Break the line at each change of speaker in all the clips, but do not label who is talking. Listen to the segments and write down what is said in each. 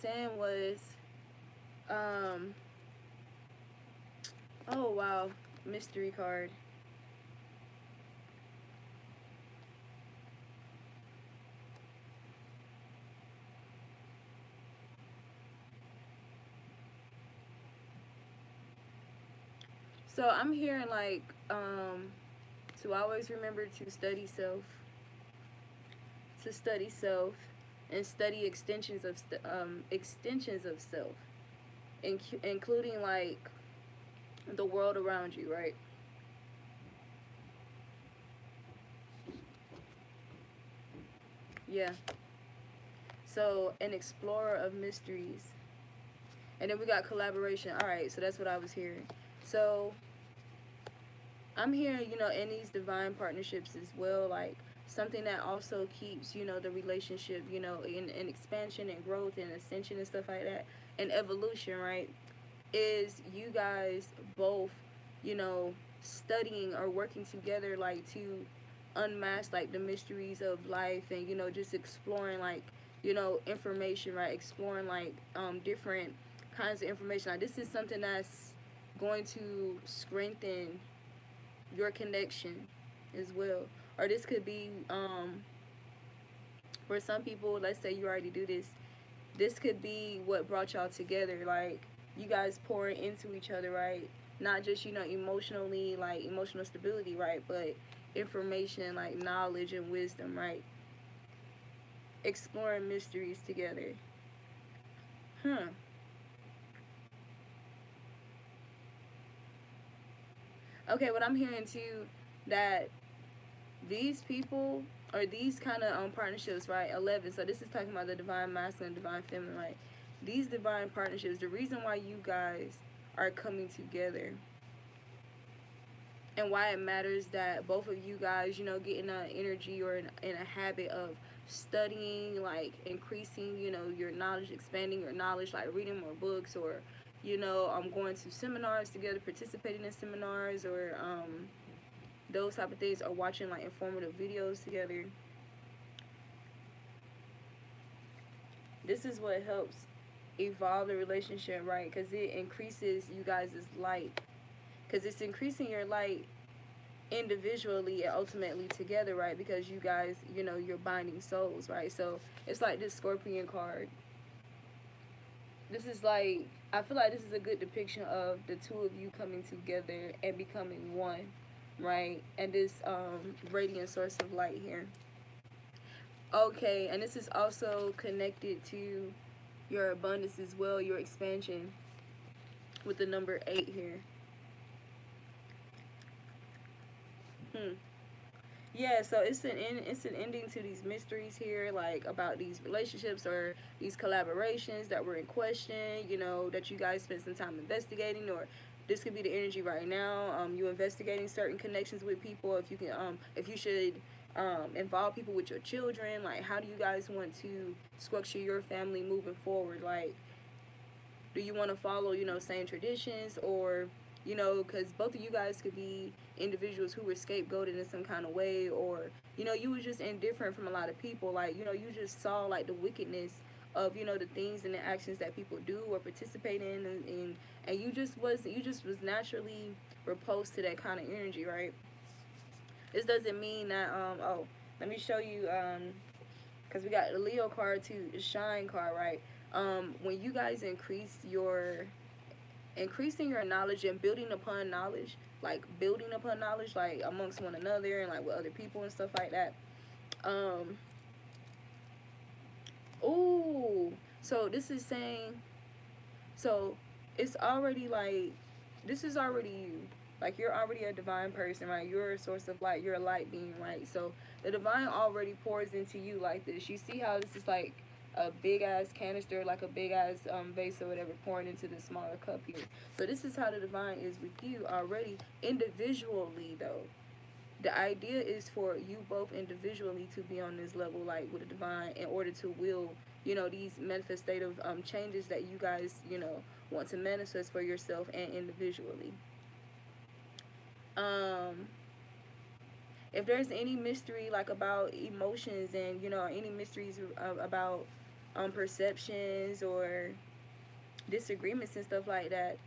saying was, um, oh wow, mystery card. So I'm hearing like, to always remember to study self, to study self, and study extensions of self, including like the world around you, right? Yeah. So an explorer of mysteries, and then we got collaboration. All right, so that's what I was hearing. So I'm hearing, in these divine partnerships as well, like something that also keeps, the relationship, in expansion and growth and ascension and stuff like that, and evolution, right? Is you guys both, you know, studying or working together, like to unmask like the mysteries of life, and just exploring like, information, right? Exploring like different kinds of information. Like this is something that's going to strengthen your connection as well. Or this could be, for some people, let's say you already do this, this could be what brought y'all together. Like you guys pouring into each other, right? Not just, emotionally, like emotional stability, right? But information, like knowledge and wisdom, right? Exploring mysteries together. Huh. Okay, what I'm hearing too, that these people, or these kind of partnerships, right? 11. So this is talking about the divine masculine, divine feminine, right? These divine partnerships. The reason why you guys are coming together, and why it matters that both of you guys, get in an energy or in a habit of studying, like increasing, your knowledge, expanding your knowledge, like reading more books, or I'm going to seminars together, participating in seminars, or those type of things, or watching like informative videos together. This is what helps evolve the relationship, right? Because it increases you guys' light, because it's increasing your light individually and ultimately together, right? Because you guys, you're binding souls, right? So it's like this Scorpion card. This is like, I feel like this is a good depiction of the two of you coming together and becoming one, right? And this radiant source of light here. Okay, and this is also connected to your abundance as well, your expansion, with the number 8 here. Hmm. Yeah, so it's an ending to these mysteries here, like about these relationships or these collaborations that were in question. That you guys spent some time investigating, or this could be the energy right now. You investigating certain connections with people. If you should involve people with your children. Like, how do you guys want to structure your family moving forward? Like, do you want to follow, same traditions, or because both of you guys could be individuals who were scapegoated in some kind of way, or you were just indifferent from a lot of people, like you just saw like the wickedness of the things and the actions that people do or participate in, and you just was naturally repulsed to that kind of energy, right? This doesn't mean that oh, let me show you, because we got the Leo card too, the Shine card, right? When you guys increasing your knowledge and building upon knowledge, like building upon knowledge, like amongst one another and like with other people and stuff like that. Um, ooh, so this is saying, so it's already like, this is already you. Like, you're already a divine person, right? You're a source of light. You're a light being, right? So the divine already pours into you like this. You see how this is like a big ass canister, like a big ass vase or whatever, pouring into the smaller cup here. So this is how the divine is with you already, individually though. The idea is for you both individually to be on this level, like with the divine, in order to will, these manifestative changes that you guys, want to manifest for yourself and individually. Um, if there's any mystery like about emotions, and any mysteries about perceptions or disagreements and stuff like that.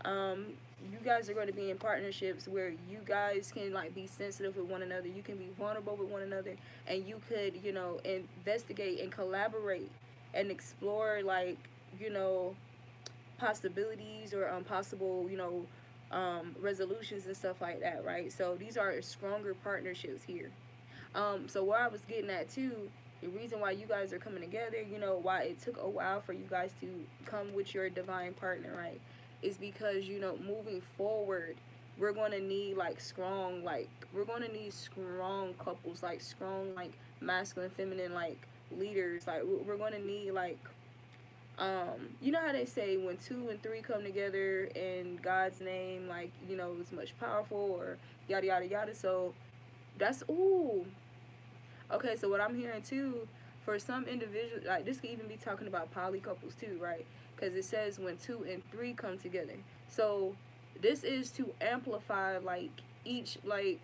um you guys are going to be in partnerships where you guys can like be sensitive with one another, you can be vulnerable with one another, and you could, you know, investigate and collaborate and explore, like, you know, possibilities or possible, you know, resolutions and stuff like that, right? So these are stronger partnerships here. So where I was getting at too, the reason why you guys are coming together, you know, why it took a while for you guys to come with your divine partner, right? Is because, you know, moving forward, we're gonna need like strong, like we're gonna need strong couples, like strong, like masculine, feminine, like leaders. Like we're gonna need like you know how they say when two and three come together in God's name, like, you know, it's much powerful or yada yada yada. So that's ooh. Okay, so what I'm hearing too, for some individuals, like this could even be talking about poly couples too, right? Because it says when two and three come together. So this is to amplify like each, like,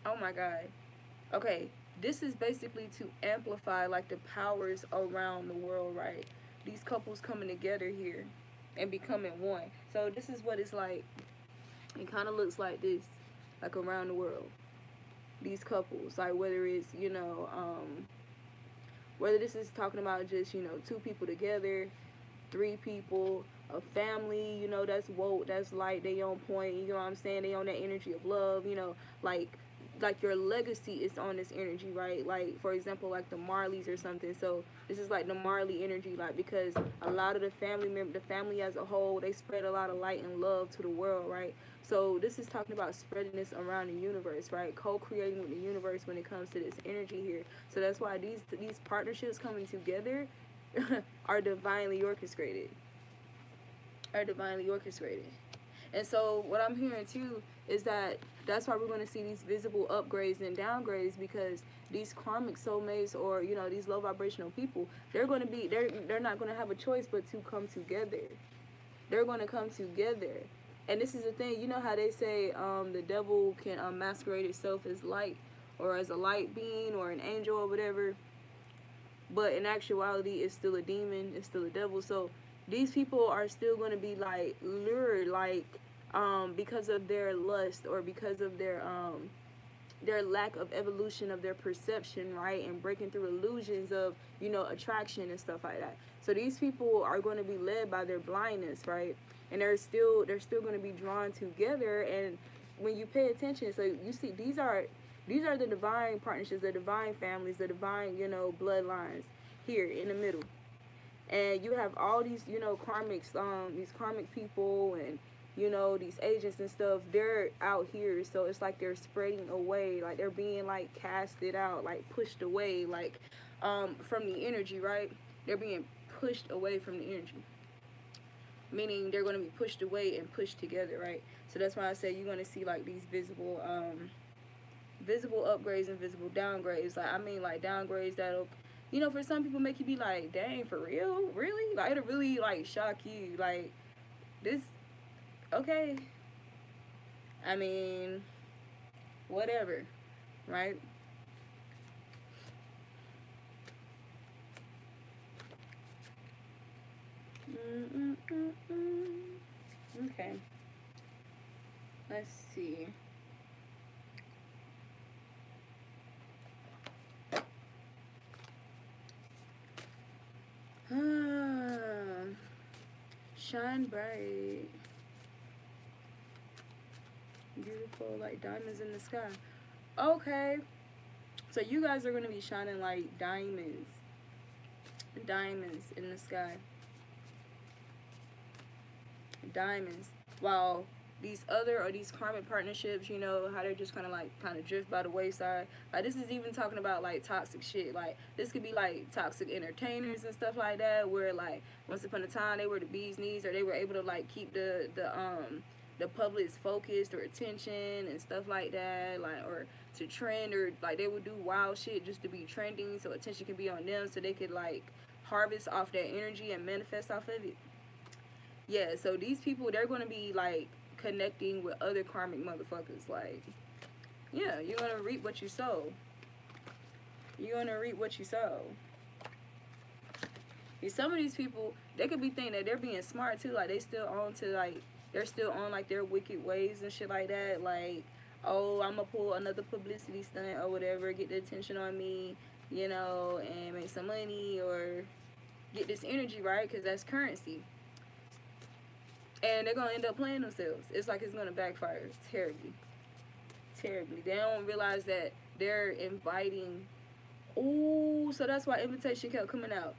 oh my God. Okay, this is basically to amplify like the powers around the world, right? These couples coming together here and becoming one. So this is what it's like. It kind of looks like this, like around the world. These couples, like whether it's, you know, whether this is talking about just, you know, two people together, three people, a family, you know, that's woke, that's light, they on point, you know what I'm saying? They on that energy of love, you know, like your legacy is on this energy, right? Like for example, like the Marleys or something. So this is like the Marley energy, like because a lot of the the family as a whole, they spread a lot of light and love to the world, right? So this is talking about spreading this around the universe, right? Co-creating with the universe when it comes to this energy here. So that's why these partnerships coming together are divinely orchestrated. Are divinely orchestrated. And so what I'm hearing too is that that's why we're going to see these visible upgrades and downgrades, because these karmic soulmates, or, you know, these low vibrational people, they're going to be they're not going to have a choice but to come together. They're going to come together. And this is the thing, you know how they say the devil can masquerade itself as light, or as a light being or an angel or whatever, but in actuality it's still a demon, it's still a devil. So these people are still going to be like lured, like because of their lust, or because of their lack of evolution of their perception, right? And breaking through illusions of, you know, attraction and stuff like that. So these people are going to be led by their blindness, right? And they're still going to be drawn together. And when you pay attention, so you see these are the divine partnerships, the divine families, the divine, you know, bloodlines here in the middle. And you have all these, you know, these karmic people, and, you know, these agents and stuff, they're out here. So it's like they're spreading away, like they're being like casted out, like pushed away, like from the energy, right? They're being pushed away from the energy, meaning they're going to be pushed away and pushed together, right? So that's why I say you're going to see like these visible upgrades and visible downgrades. Like, I mean, like downgrades that'll, you know, for some people make you be like, dang, for real? Really? Like, it'll really like shock you. Like, this, okay. I mean, whatever, right? Okay. Let's see. Shine bright. Beautiful, like diamonds in the sky. Okay. So you guys are going to be shining like diamonds. Diamonds in the sky. Diamonds. While these karmic partnerships, you know, how they're just kind of drift by the wayside. Like, this is even talking about like toxic shit. Like, this could be like toxic entertainers and stuff like that, where like once upon a time they were the bee's knees, or they were able to like keep the public's focus or attention and stuff like that, like, or to trend, or like they would do wild shit just to be trending, so attention can be on them, so they could like harvest off that energy and manifest off of it. Yeah, so these people, they're going to be like connecting with other karmic motherfuckers. Like, yeah, you're going to reap what you sow. You're going to reap what you sow. Some of these people, they could be thinking that they're being smart too, like they still on to like they're still on like their wicked ways and shit like that. Like, oh, I'm gonna pull another publicity stunt or whatever, get the attention on me, and make some money or get this energy, right? Because that's currency. And they're gonna end up playing themselves. It's like it's gonna backfire terribly, terribly. They don't realize that they're inviting. Ooh, so that's why invitation kept coming out.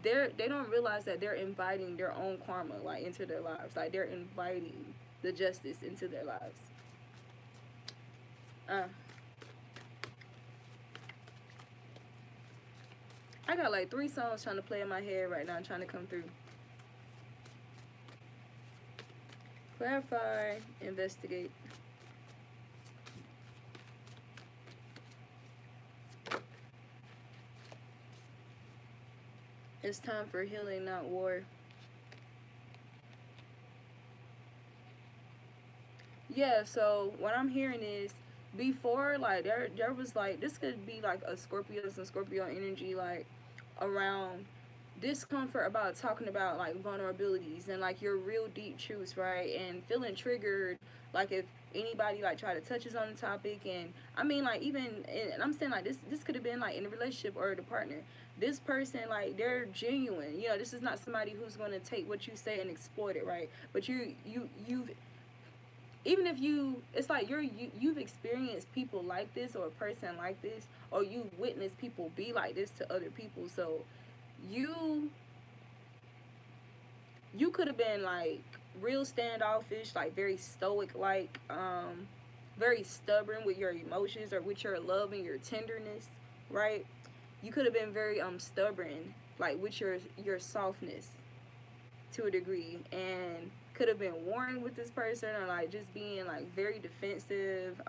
They don't realize that they're inviting their own karma like into their lives. Like they're inviting the justice into their lives. Uh, I got like 3 songs trying to play in my head right now, trying to come through. Clarify, investigate. It's time for healing, not war. Yeah, so what I'm hearing is before, like there was like this could be like a Scorpio, some Scorpio energy like around discomfort about talking about like vulnerabilities and like your real deep truths, right? And feeling triggered, like if anybody like try to touches on the topic. And I mean like even, and I'm saying like this could have been like in a relationship or the partner. This person, like they're genuine, this is not somebody who's going to take what you say and exploit it, right? But you've, even if it's like you've experienced people like this or a person like this, or you witnessed people be like this to other people. So you you could have been like real standoffish, like very stoic, like very stubborn with your emotions or with your love and your tenderness, right? You could have been very stubborn, like with your softness to a degree, and could have been warring with this person or like just being like very defensive,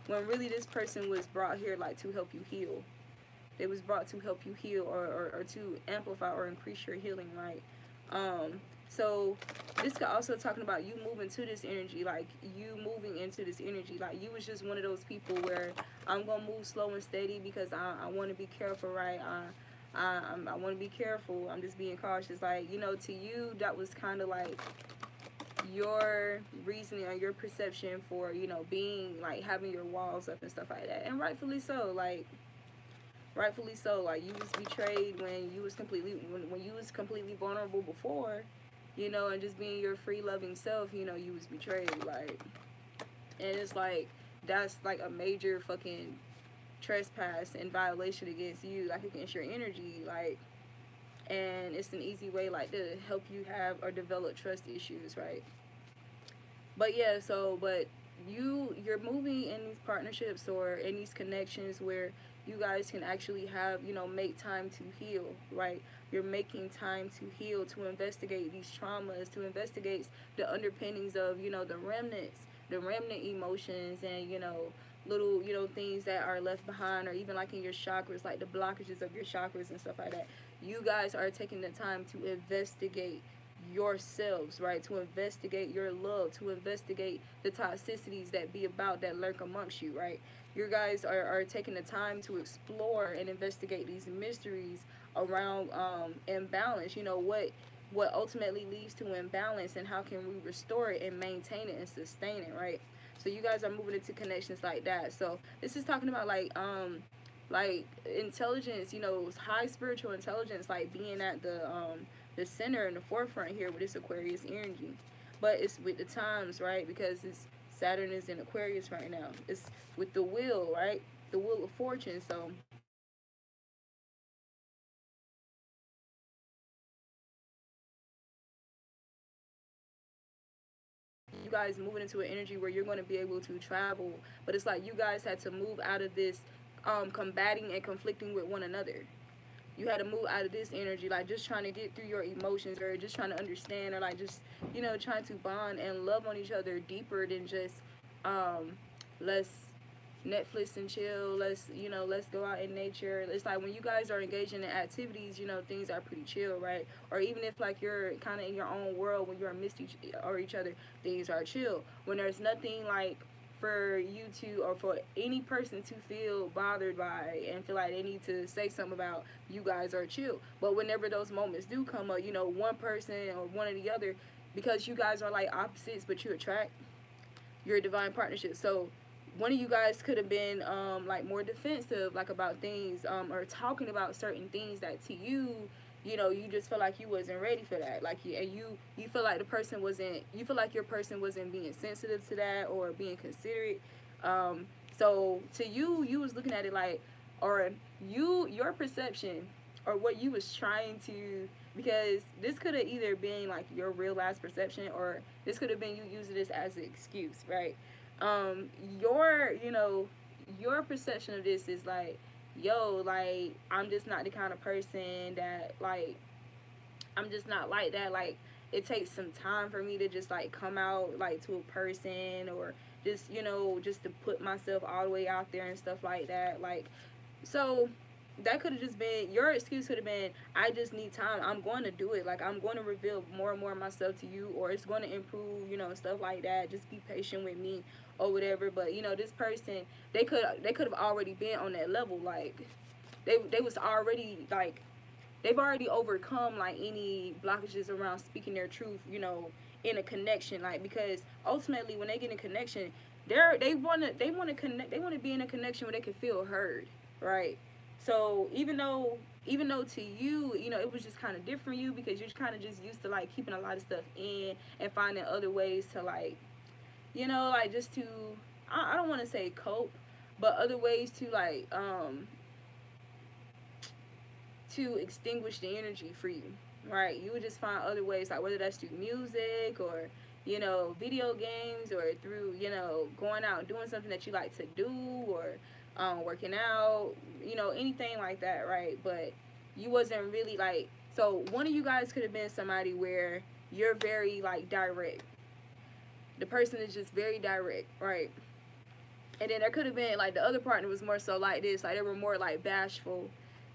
when really this person was brought here like to help you heal. It was brought to help you heal, or to amplify or increase your healing, right? So this could also talking about you moving to this energy, like you moving into this energy, like you was just one of those people where I'm gonna move slow and steady because I want to be careful, right? I want to be careful. I'm just being cautious, like to you that was kind of like your reasoning or your perception for being like having your walls up and stuff like that, and rightfully so, like rightfully so. Like you was betrayed when you was completely vulnerable before, and just being your free loving self, you was betrayed, like, and it's like that's like a major fucking trespass and violation against you, like against your energy, like, and it's an easy way like to help you have or develop trust issues, right? But yeah, so but you're moving in these partnerships or in these connections where you guys can actually have, make time to heal, right? You're making time to heal, to investigate these traumas, to investigate the underpinnings of, the remnant emotions, and, little, things that are left behind, or even like in your chakras, like the blockages of your chakras and stuff like that. You guys are taking the time to investigate yourselves, right? To investigate your love, to investigate the toxicities that be about that lurk amongst you, right? You guys are taking the time to explore and investigate these mysteries around imbalance. What ultimately leads to imbalance, and how can we restore it and maintain it and sustain it, right? So you guys are moving into connections like that. So this is talking about like intelligence, high spiritual intelligence, like being at the center and the forefront here with this Aquarius energy. But it's with the times, right? Because Saturn is in Aquarius right now. It's with the wheel, right? The wheel of fortune. So you guys moving into an energy where you're going to be able to travel, but it's like you guys had to move out of this combating and conflicting with one another. You had to move out of this energy, like just trying to get through your emotions, or just trying to understand, or like just trying to bond and love on each other deeper than just let's Netflix and chill, let's go out in nature. It's like when you guys are engaging in activities, things are pretty chill, right? Or even if like you're kind of in your own world when you're amidst each other, things are chill. When there's nothing like for you to, or for any person to feel bothered by and feel like they need to say something about you guys are chill. But whenever those moments do come up, you know, one person or one or the other, because you guys are like opposites, but you attract, you're a divine partnership. So one of you guys could have been like more defensive, like about things, or talking about certain things that to you, you know, you just feel like you wasn't ready for that. Like you feel like the person wasn't, you feel like your person wasn't being sensitive to that or being considerate. So to you, you was looking at it like, or your perception or what you was trying to, because this could have either been like your real last perception, or this could have been you using this as an excuse, right? Your, you know, your perception of this is like, yo, like, I'm just not the kind of person that, like, I'm just not like that. Like, it takes some time for me to just, like, come out, like, to a person, or just, you know, just to put myself all the way out there and stuff like that. Like, so that could have just been, your excuse could have been, I just need time. I'm going to do it. Like, I'm going to reveal more and more of myself to you, or it's going to improve, you know, stuff like that. Just be patient with me or whatever. But, you know, this person, they could have already been on that level. Like, they was already, like, they've already overcome, like, any blockages around speaking their truth, you know, in a connection. Like, because ultimately when they get in connection, they want to connect, they want to be in a connection where they can feel heard, right? So even though to you, you know, it was just kind of different you, because you're kind of just used to, like, keeping a lot of stuff in and finding other ways to, like, you know, like, just to, I don't want to say cope, but other ways to, like, to extinguish the energy for you, right? You would just find other ways, like, whether that's through music, or, you know, video games, or through, you know, going out and doing something that you like to do, or working out, you know, anything like that, right? But you wasn't really, like, so one of you guys could have been somebody where you're very, like, direct. The person is just very direct, right? And then there could have been, like, the other partner was more so like this, like, they were more, like, bashful,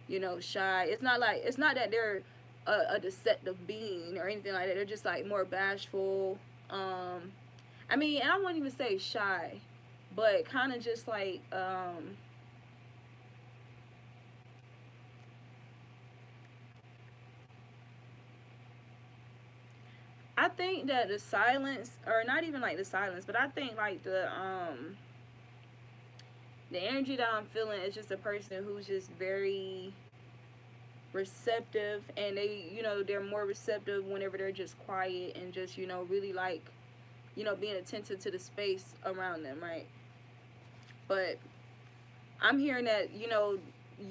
you know, shy. It's not like, it's not that they're a deceptive being or anything like that. They're just, like, more bashful. I mean, and I wouldn't even say shy, but kind of just like, I think that the silence, or not even like the silence, but I think like the energy that I'm feeling is just a person who's just very receptive, and they, you know, they're more receptive whenever they're just quiet and just, you know, really, like, you know, being attentive to the space around them, right? But I'm hearing that, you know,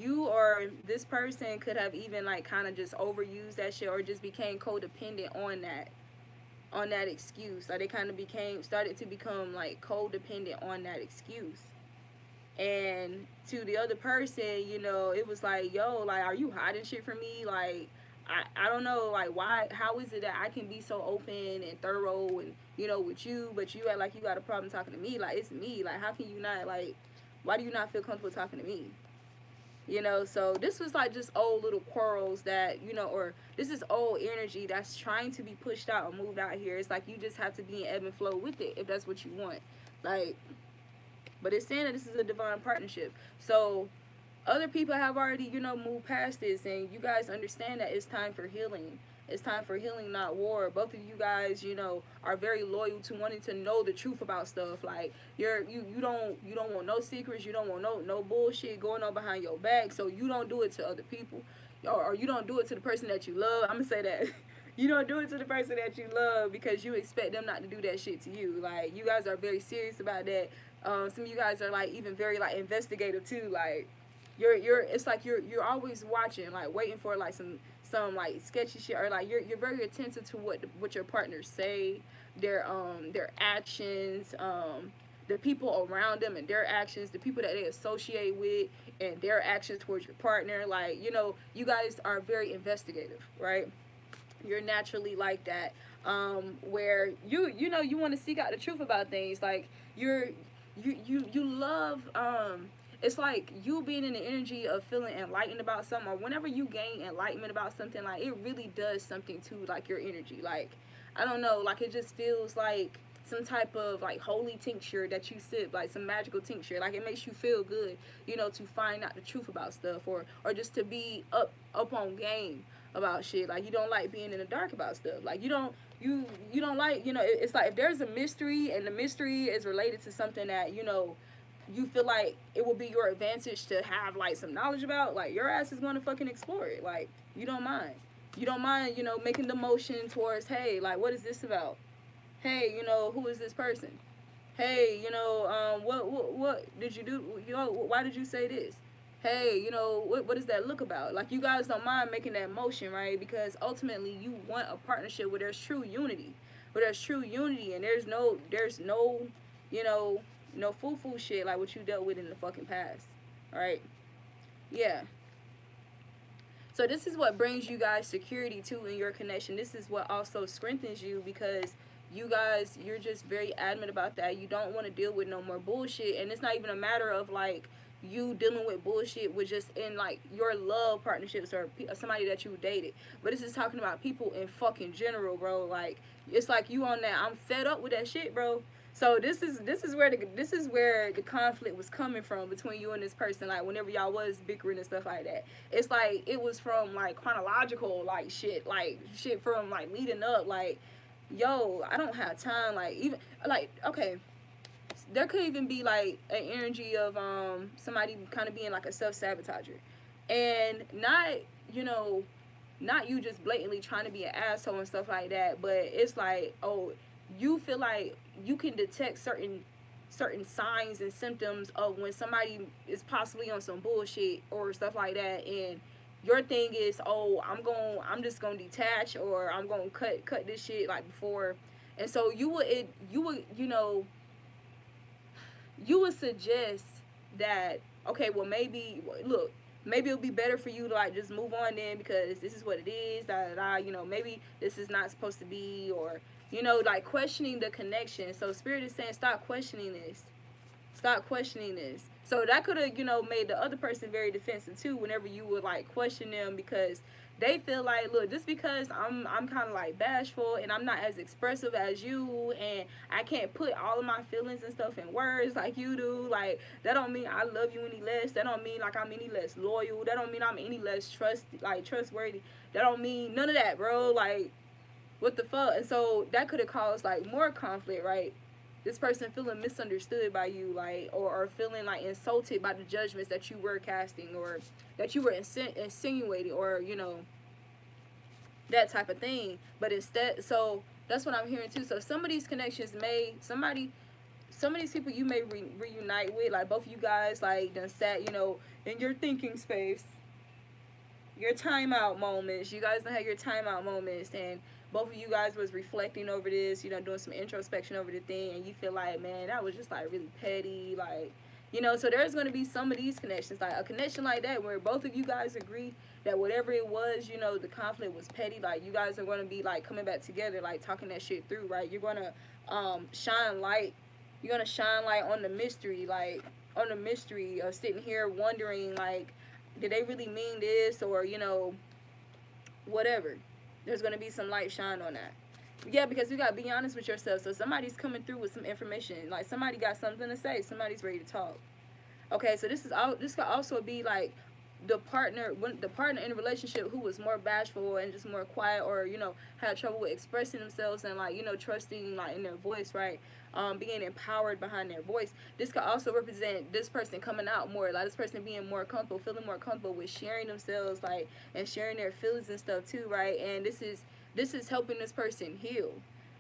you or this person could have even, like, kind of just overused that shit, or just became codependent on that excuse. Like, they kind of started to become, like, codependent on that excuse. And to the other person, you know, it was like, yo, like, are you hiding shit from me? Like, I don't know, like, why, how is it that I can be so open and thorough and, you know, with you, but you act like you got a problem talking to me? Like, it's me. Like, how can you not, like, why do you not feel comfortable talking to me? You know, so this was like just old little quarrels that, you know, or this is old energy that's trying to be pushed out or moved out here. It's like you just have to be in ebb and flow with it if that's what you want. Like, but it's saying that this is a divine partnership. So other people have already, you know, moved past this, and you guys understand that it's time for healing. It's time for healing, not war. Both of you guys, you know, are very loyal to wanting to know the truth about stuff. Like, you don't want no secrets. You don't want no bullshit going on behind your back. So you don't do it to other people, or you don't do it to the person that you love. I'm gonna say that. You don't do it to the person that you love because you expect them not to do that shit to you. Like, you guys are very serious about that. Some of you guys are, like, even very, like, investigative too. Like, it's like you're always watching, like, waiting for, like, some like sketchy shit, or like you're very attentive to what your partners say, their actions, the people around them and their actions, the people that they associate with and their actions towards your partner. Like, you know, you guys are very investigative, right? You're naturally like that, where you know, you want to seek out the truth about things. Like, you love, it's like you being in the energy of feeling enlightened about something, or whenever you gain enlightenment about something, like, it really does something to, like, your energy. Like, I don't know, like, it just feels like some type of like holy tincture that you sip, like some magical tincture. Like it makes you feel good, you know, to find out the truth about stuff, or just to be up on game about shit. Like you don't like being in the dark about stuff. Like you don't like, you know, it's like if there's a mystery and the mystery is related to something that, you know, you feel like it will be your advantage to have like some knowledge about, like your ass is going to fucking explore it. Like you don't mind. You don't mind, you know, making the motion towards, hey, like what is this about? Hey, you know, who is this person? Hey, you know, what did you do? You know, why did you say this? Hey, you know, what does that look about? Like you guys don't mind making that motion, right? Because ultimately you want a partnership where there's true unity, and there's no, you know, no foo shit like what you dealt with in the fucking past. All right? Yeah. So this is what brings you guys security too in your connection. This is what also strengthens you, because you guys, you're just very adamant about that. You don't want to deal with no more bullshit, and it's not even a matter of like you dealing with bullshit with just in like your love partnerships or somebody that you dated, but this is talking about people in fucking general, bro. Like it's like you on that I'm fed up with that shit, bro. So this is where the conflict was coming from between you and this person. Like whenever y'all was bickering and stuff like that, it's like it was from like chronological like shit from like leading up. Like, yo, I don't have time. Like even like okay, there could even be like an energy of somebody kind of being like a self-sabotager, and not, you know, not you just blatantly trying to be an asshole and stuff like that, but it's like, oh, you feel like you can detect certain signs and symptoms of when somebody is possibly on some bullshit or stuff like that, and your thing is, oh, I'm just gonna detach, or I'm gonna cut this shit like before. And so you would, you know, you would suggest that, okay, well, maybe, look, maybe it'll be better for you to like just move on then, because this is what it is, you know, maybe this is not supposed to be, or, you know, like questioning the connection. So spirit is saying, stop questioning this. Stop questioning this. So that could have, you know, made the other person very defensive too whenever you would like question them, because they feel like, look, just because I'm kind of like bashful and I'm not as expressive as you, and I can't put all of my feelings and stuff in words like you do, like that don't mean I love you any less. That don't mean like I'm any less loyal. That don't mean I'm any less trustworthy. That don't mean none of that, bro. Like what the fuck? And so that could have caused like more conflict, right? This person feeling misunderstood by you, like, or feeling like insulted by the judgments that you were casting, or that you were insinuating, or, you know, that type of thing. But instead, so that's what I'm hearing too. So some of these connections some of these people you may reunite with, like both of you guys like done sat, you know, in your thinking space, your timeout moments. You guys don't have your timeout moments, and both of you guys was reflecting over this, you know, doing some introspection over the thing, and you feel like, man, that was just like really petty, like, you know. So there's going to be some of these connections, like a connection like that where both of you guys agree that whatever it was, you know, the conflict was petty. Like you guys are going to be like coming back together, like talking that shit through, right? You're going to shine light. You're going to shine light on the mystery, like on the mystery of sitting here wondering, like, did they really mean this, or, you know, whatever. There's going to be some light shine on that. Yeah, because you got to be honest with yourself. So somebody's coming through with some information. Like somebody got something to say. Somebody's ready to talk. Okay, so this could also be like the partner in a relationship who was more bashful and just more quiet, or, you know, had trouble with expressing themselves and, like, you know, trusting like in their voice, right? Being empowered behind their voice. This could also represent this person coming out more, like this person being more comfortable, feeling more comfortable with sharing themselves, like, and sharing their feelings and stuff too, right? And this is helping this person heal.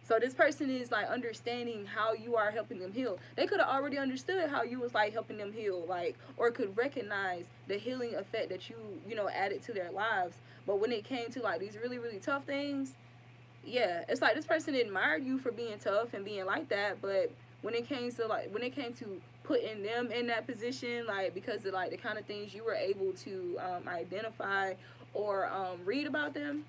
So this person is like understanding how you are helping them heal. They could have already understood how you was like helping them heal, like, or could recognize the healing effect that you know, added to their lives. But when it came to like these really, really tough things, yeah, it's like this person admired you for being tough and being like that, but when it came to putting them in that position, like, because of like the kind of things you were able to identify or read about them,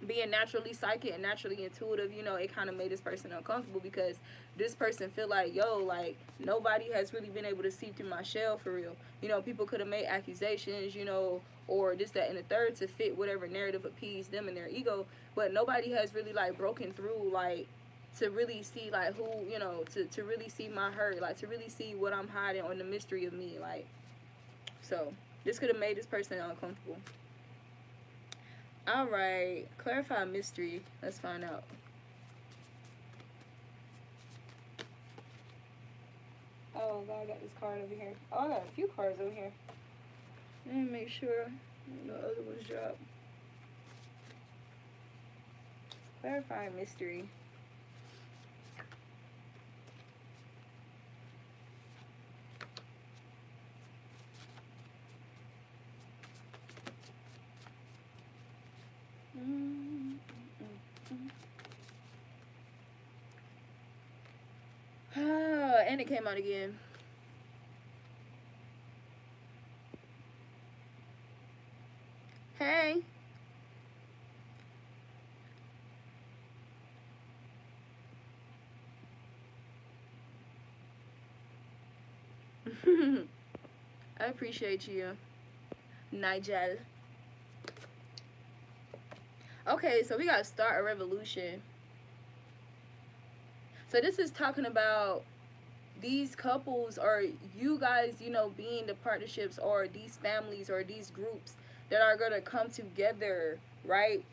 being naturally psychic and naturally intuitive, you know, it kind of made this person uncomfortable, because this person feel like, yo, like, nobody has really been able to see through my shell for real. You know, people could have made accusations, you know, or this, that, and the third to fit whatever narrative appeased them and their ego, but nobody has really like broken through, like, to really see like who, you know, to really see my hurt, like to really see what I'm hiding on the mystery of me. Like, so this could have made this person uncomfortable. All right, clarify mystery. Let's find out. Oh god, I got this card over here. Oh, I got a few cards over here. Let me make sure the other ones drop. Clarify mystery. And it came out again. Hey. I appreciate you, Nigel. Okay, so we gotta start a revolution. So this is talking about these couples, or you guys, you know, being the partnerships, or these families, or these groups that are gonna come together, right?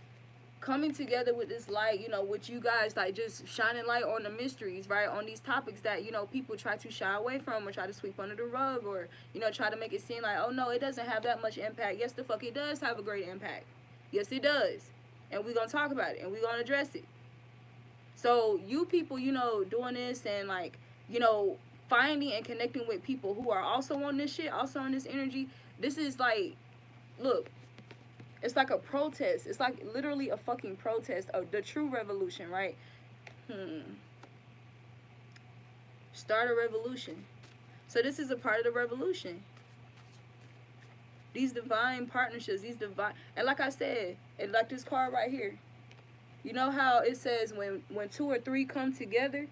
Coming together with this light, you know, with you guys, like just shining light on the mysteries, right? On these topics that, you know, people try to shy away from, or try to sweep under the rug, or, you know, try to make it seem like, oh no, it doesn't have that much impact. Yes, the fuck it does have a great impact. Yes, it does. And we're gonna talk about it, and we're gonna address it. So you people, you know, doing this, and like, you know, finding and connecting with people who are also on this shit, also on this energy. This is like, look, it's like a protest. It's like literally a fucking protest of the true revolution, right? Start a revolution. So this is a part of the revolution. These divine partnerships, these divine, and like I said, and like this card right here. You know how it says when two or three come together,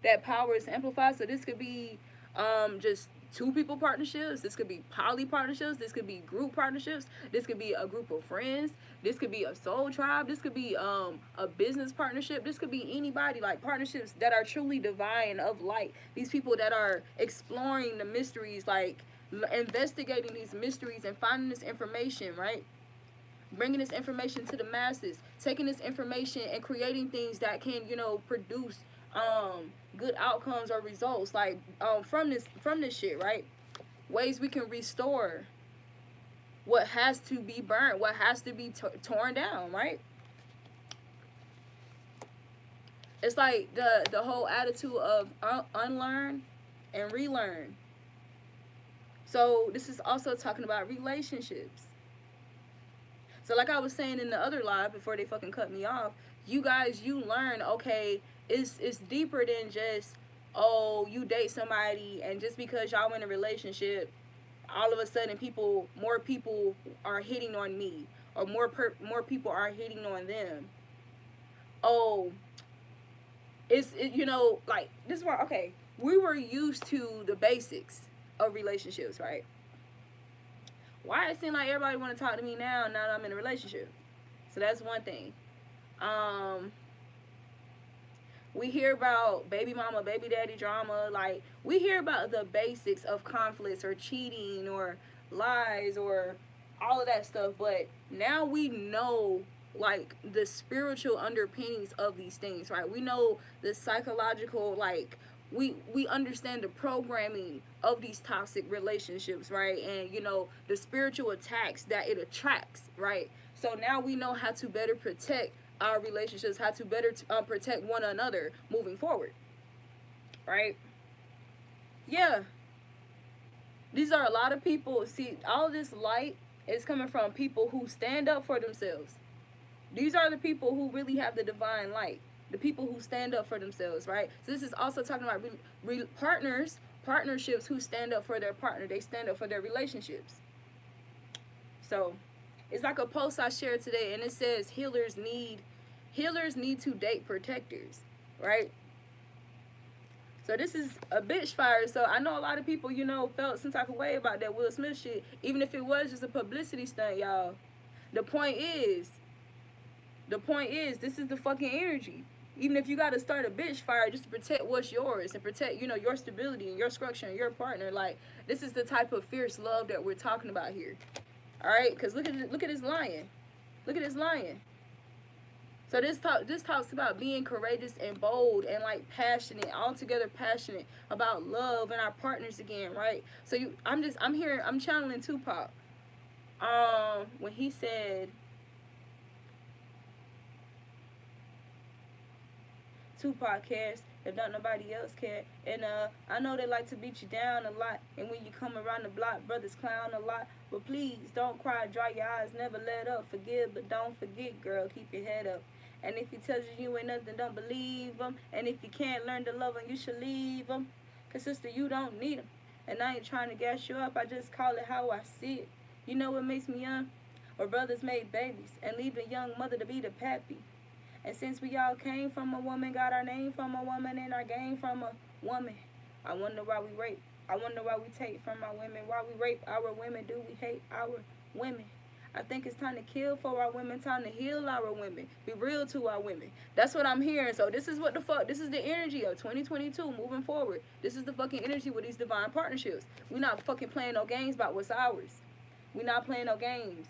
that power is amplified. So this could be just two people partnerships. This could be poly partnerships. This could be group partnerships. This could be a group of friends. This could be a soul tribe. This could be a business partnership. This could be anybody, like partnerships that are truly divine, of light. These people that are exploring the mysteries, like investigating these mysteries and finding this information, right? Bringing this information to the masses, taking this information and creating things that can, you know, produce good outcomes or results, like from this shit, right? Ways we can restore what has to be burnt, what has to be torn down, right? It's like the whole attitude of unlearn and relearn. So this is also talking about relationships. So like I was saying in the other live before they fucking cut me off, you guys, you learn, okay, it's deeper than just, oh, you date somebody and just because y'all in a relationship, all of a sudden more people are hitting on me, or more people are hitting on them. Oh, you know, like this is why, okay, we were used to the basics of relationships, right? Why it seem like everybody want to talk to me now that I'm in a relationship? So that's one thing. We hear about baby mama, baby daddy drama. Like, we hear about the basics of conflicts or cheating or lies or all of that stuff. But now we know, like, the spiritual underpinnings of these things, right? We know the psychological, like, we understand the programming of these toxic relationships, right? And, you know, the spiritual attacks that it attracts, right? So now we know how to better protect our relationships, how to better protect one another moving forward, right? Yeah. These are a lot of people. See, all this light is coming from people who stand up for themselves. These are the people who really have the divine light. The people who stand up for themselves, right? So this is also talking about partnerships who stand up for their partner. They stand up for their relationships. So it's like a post I shared today, and it says healers need to date protectors, right? So this is a bitch fire. So I know a lot of people, you know, felt some type of way about that Will Smith shit, even if it was just a publicity stunt, y'all. The point is, The point is, this is the fucking energy. Even if you gotta start a bitch fire just to protect what's yours and protect, you know, your stability and your structure and your partner, like, this is the type of fierce love that we're talking about here. All right, because look at this lion. Look at this lion. So this talks about being courageous and bold and like passionate, altogether passionate about love and our partners again, right? So I'm channeling Tupac. When he said, Tupac cares if not nobody else care. And I know they like to beat you down a lot. And when you come around the block, brothers clown a lot. But please don't cry, dry your eyes, never let up. Forgive, but don't forget, girl, keep your head up. And if he tells you ain't nothing, don't believe him. And if you can't learn to love him, you should leave him. Cause sister, you don't need him. And I ain't trying to gas you up, I just call it how I see it. You know what makes me young? Where brothers made babies and leave the young mother to be the pappy. And since we all came from a woman, got our name from a woman, and our game from a woman, I wonder why we rape. I wonder why we take from our women. Why we rape our women. Do we hate our women? I think it's time to kill for our women. Time to heal our women. Be real to our women. That's what I'm hearing. So this is what the fuck. This is the energy of 2022 moving forward. This is the fucking energy with these divine partnerships. We're not fucking playing no games about what's ours. We're not playing no games.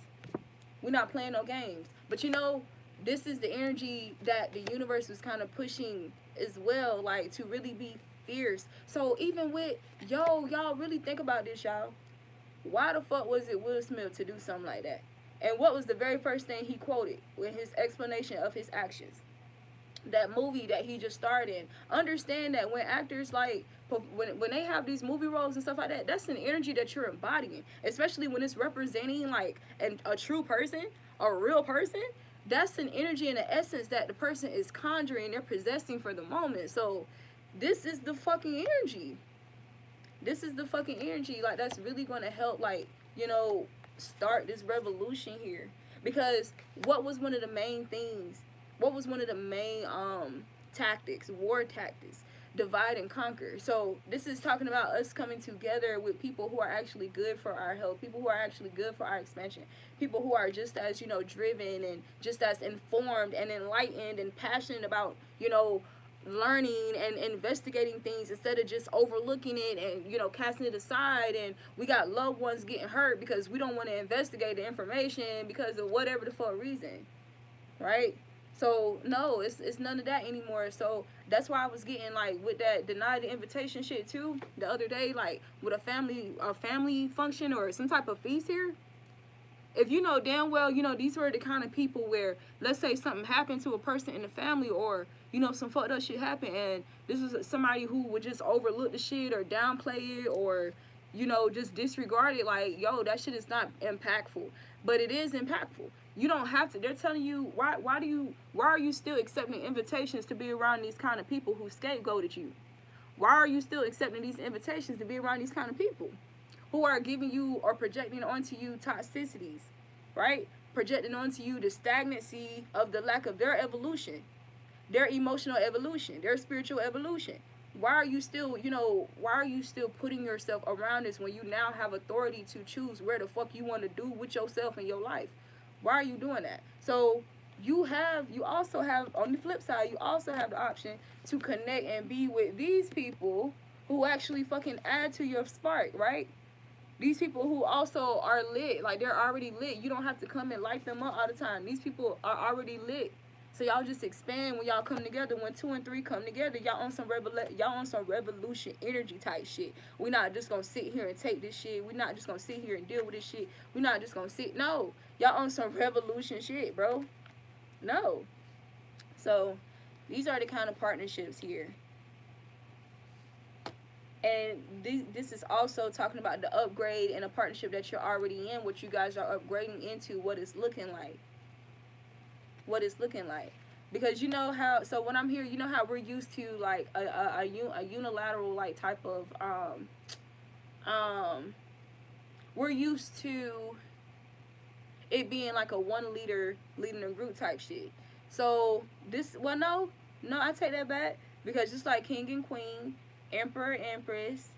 We're not playing no games. But you know, this is the energy that the universe was kind of pushing as well, like to really be fierce. So even with, y'all really think about this, y'all. Why the fuck was it Will Smith to do something like that? And what was the very first thing he quoted with his explanation of his actions? That movie that he just starred in. Understand that when actors like, when they have these movie roles and stuff like that, that's an energy that you're embodying. Especially when it's representing like a true person, a real person. That's an energy and an essence that the person is conjuring, they're possessing for the moment. So this is the fucking energy. This is the fucking energy, like, that's really going to help, like, you know, start this revolution here. Because what was one of the main things, what was one of the main tactics, war tactics? Divide and conquer. So this is talking about us coming together with people who are actually good for our health, people who are actually good for our expansion, people who are just as, you know, driven and just as informed and enlightened and passionate about, you know, learning and investigating things instead of just overlooking it and, you know, casting it aside. And we got loved ones getting hurt because we don't want to investigate the information because of whatever the fuck reason, right? So no, it's none of that anymore. So that's why I was getting like with that denied the invitation shit too the other day, like with a family function or some type of feast here. If you know damn well, you know, these were the kind of people where, let's say something happened to a person in the family, or, you know, some fucked up shit happened, and this was somebody who would just overlook the shit or downplay it or, you know, just disregard it. Like, yo, that shit is not impactful, but it is impactful. You don't have to. They're telling you, why are you still accepting invitations to be around these kind of people who scapegoated you? Why are you still accepting these invitations to be around these kind of people who are giving you or projecting onto you toxicities, right? Projecting onto you the stagnancy of the lack of their evolution, their emotional evolution, their spiritual evolution. Why are you still, you know, why are you still putting yourself around this when you now have authority to choose where the fuck you want to do with yourself and your life? Why are you doing that? So you also have, on the flip side, you also have the option to connect and be with these people who actually fucking add to your spark, right? These people who also are lit, like they're already lit. You don't have to come and light them up all the time. These people are already lit. So y'all just expand when y'all come together. When 2 and 3 come together, y'all on some revolution energy type shit. We're not just gonna sit here and take this shit. We're not just gonna sit here and deal with this shit. We're not just gonna sit. No, y'all on some revolution shit, bro. No. So these are the kind of partnerships here. And this is also talking about the upgrade and a partnership that you're already in, what you guys are upgrading into, what it's looking like. What it's looking like. Because you know how, so when I'm here, you know how we're used to like a unilateral like type of, we're used to it being like a one leader leading a group type shit. So this, well, no, I take that back. Because just like king and queen, emperor, empress,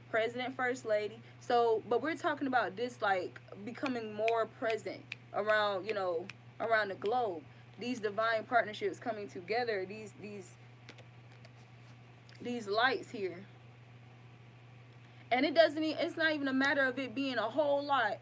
president, first lady. So, but we're talking about this like becoming more present around, you know, around the globe. These divine partnerships coming together, these lights here. And it's not even a matter of it being a whole lot,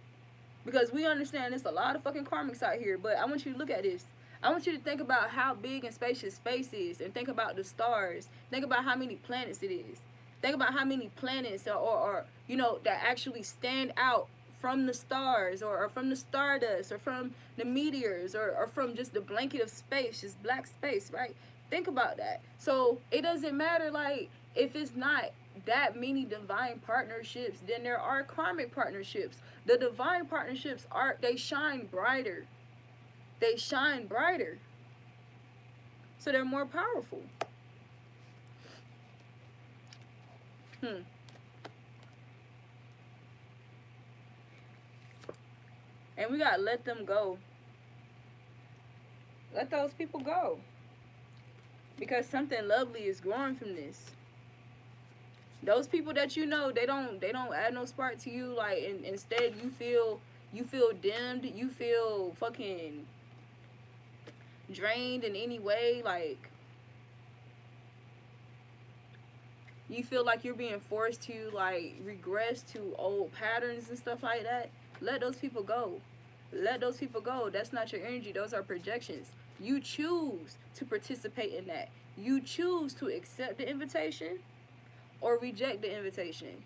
because we understand there's a lot of fucking karmics out here. But I want you to look at this. I want you to think about how big and spacious space is, and think about the stars. Think about how many planets it is. Think about how many planets or you know, that actually stand out from the stars, or from the stardust, or from the meteors, or from just the blanket of space, just black space, right? Think about that. So it doesn't matter, like, if it's not that many divine partnerships, then there are karmic partnerships. The divine partnerships they shine brighter. They shine brighter. So they're more powerful. And we gotta let them go. Let those people go. Because something lovely is growing from this. Those people that you know, they don't add no spark to you. Like, instead you feel dimmed. You feel fucking drained in any way. Like, you feel like you're being forced to, like, regress to old patterns and stuff like that. Let those people go. Let those people go. That's not your energy. Those are projections. You choose to participate in that. You choose to accept the invitation or reject the invitation.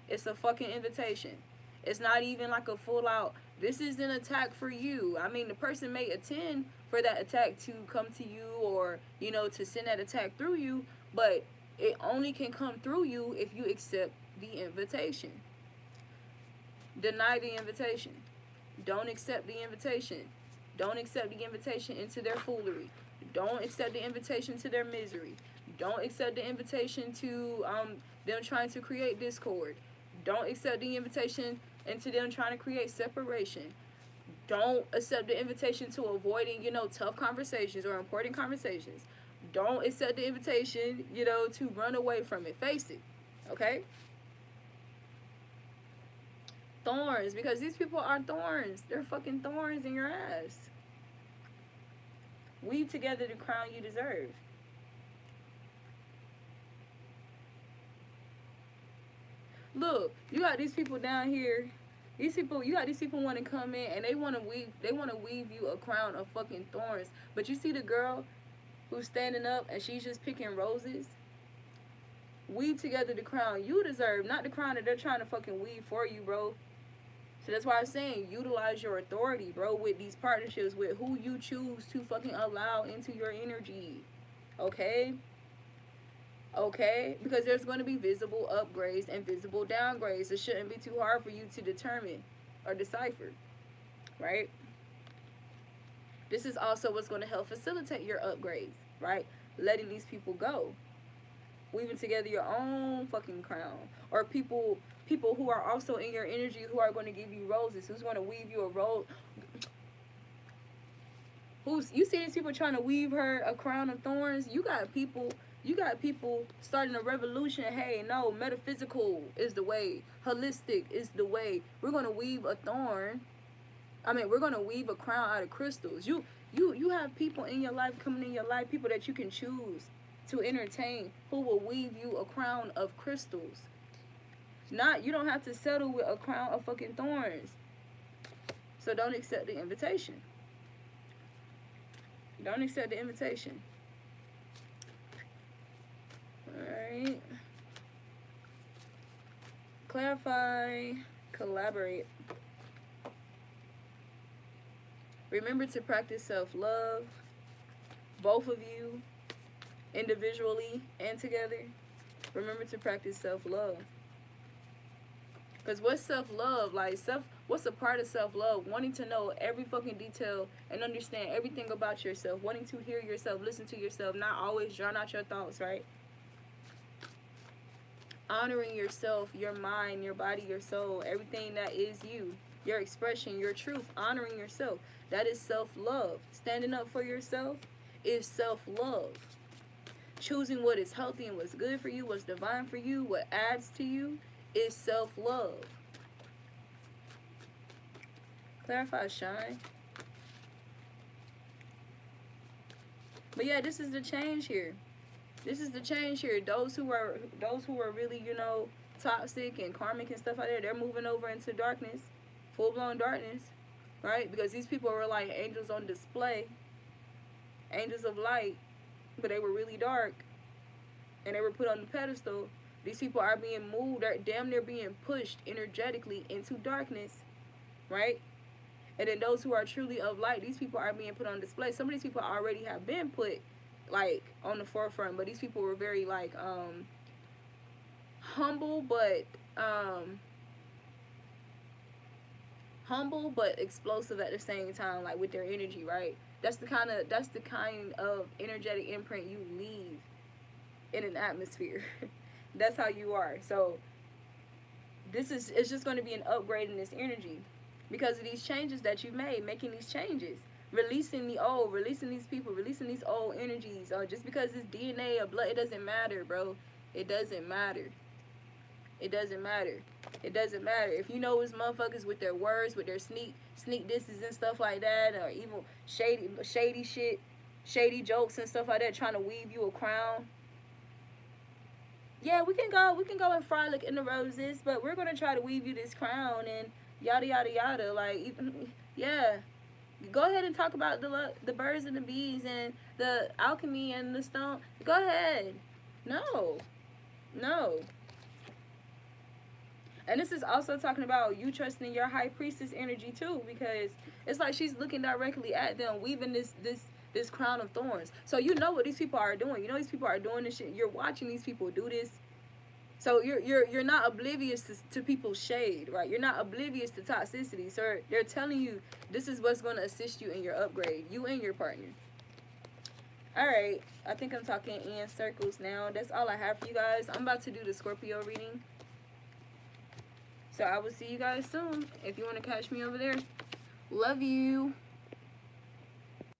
It's a fucking invitation. It's not even like a full out, this is an attack for you. I mean, the person may intend for that attack to come to you, or, you know, to send that attack through you, but it only can come through you if you accept the invitation. Deny the invitation. Don't accept the invitation. Don't accept the invitation into their foolery. Don't accept the invitation to their misery. Don't accept the invitation to them trying to create discord. Don't accept the invitation into them trying to create separation. Don't accept the invitation to avoiding, you know, tough conversations or important conversations. Don't accept the invitation, you know, to run away from it. Face it, okay? Thorns, because these people are thorns. They're fucking thorns in your ass. Weave together the crown you deserve. Look, you got these people down here. These people, you got these people want to come in and they want to weave you a crown of fucking thorns. But you see the girl who's standing up and she's just picking roses? Weave together the crown you deserve, not the crown that they're trying to fucking weave for you, bro. So that's why I'm saying, utilize your authority, bro, with these partnerships, with who you choose to fucking allow into your energy. Okay? Okay? Because there's going to be visible upgrades and visible downgrades. It shouldn't be too hard for you to determine or decipher. Right? This is also what's going to help facilitate your upgrades. Right? Letting these people go. Weaving together your own fucking crown. Or people who are also in your energy who are going to give you roses. Who's going to weave you a rose. You see these people trying to weave her a crown of thorns? You got people starting a revolution. Hey, no, metaphysical is the way. Holistic is the way. We're going to weave a thorn. We're going to weave a crown out of crystals. You have people in your life, coming in your life, people that you can choose to entertain, who will weave you a crown of crystals. You don't have to settle with a crown of fucking thorns. So don't accept the invitation. Don't accept the invitation. Alright. Clarify. Collaborate. Remember to practice self-love. Both of you. Individually and together. Remember to practice self-love. Because what's self-love? What's a part of self-love? Wanting to know every fucking detail and understand everything about yourself. Wanting to hear yourself, listen to yourself, not always drown out your thoughts, right? Honoring yourself, your mind, your body, your soul, everything that is you. Your expression, your truth, honoring yourself. That is self-love. Standing up for yourself is self-love. Choosing what is healthy and what's good for you, what's divine for you, what adds to you, is self-love. Clarify, shine. But yeah, this is the change here. This is the change here. Those who are really, toxic and karmic and stuff like that, they're moving over into darkness, full blown darkness, right? Because these people were like angels on display, angels of light, but they were really dark, and they were put on the pedestal. These people are being moved, they're damn near being pushed energetically into darkness, right? And then those who are truly of light, these people are being put on display. Some of these people already have been put like on the forefront, but these people were very like humble, but explosive at the same time, like with their energy, right? That's the kind of energetic imprint you leave in an atmosphere. That's how you are. So it's just going to be an upgrade in this energy because of these changes that you've made, making these changes, releasing the old, releasing these people, releasing these old energies. Just because it's DNA or blood, it doesn't matter, bro. It doesn't matter. It doesn't matter. It doesn't matter. If you know it's motherfuckers with their words, with their sneak disses and stuff like that, or even shady shit, shady jokes and stuff like that, trying to weave you a crown. Yeah, we can go and frolic in the roses, but we're gonna try to weave you this crown and yada yada yada. Like, yeah, go ahead and talk about the birds and the bees and the alchemy and the stone. Go ahead. No. And this is also talking about you trusting your high priestess energy too, because it's like she's looking directly at them, weaving this crown of thorns. So you know what these people are doing. You know these people are doing this shit. You're watching these people do this. So you're not oblivious to people's shade, right? You're not oblivious to toxicity. So they're telling you this is what's going to assist you in your upgrade, you and your partner. All right, I think I'm talking in circles now. That's all I have for you guys. I'm about to do the Scorpio reading. So I will see you guys soon. If you want to catch me over there. Love you.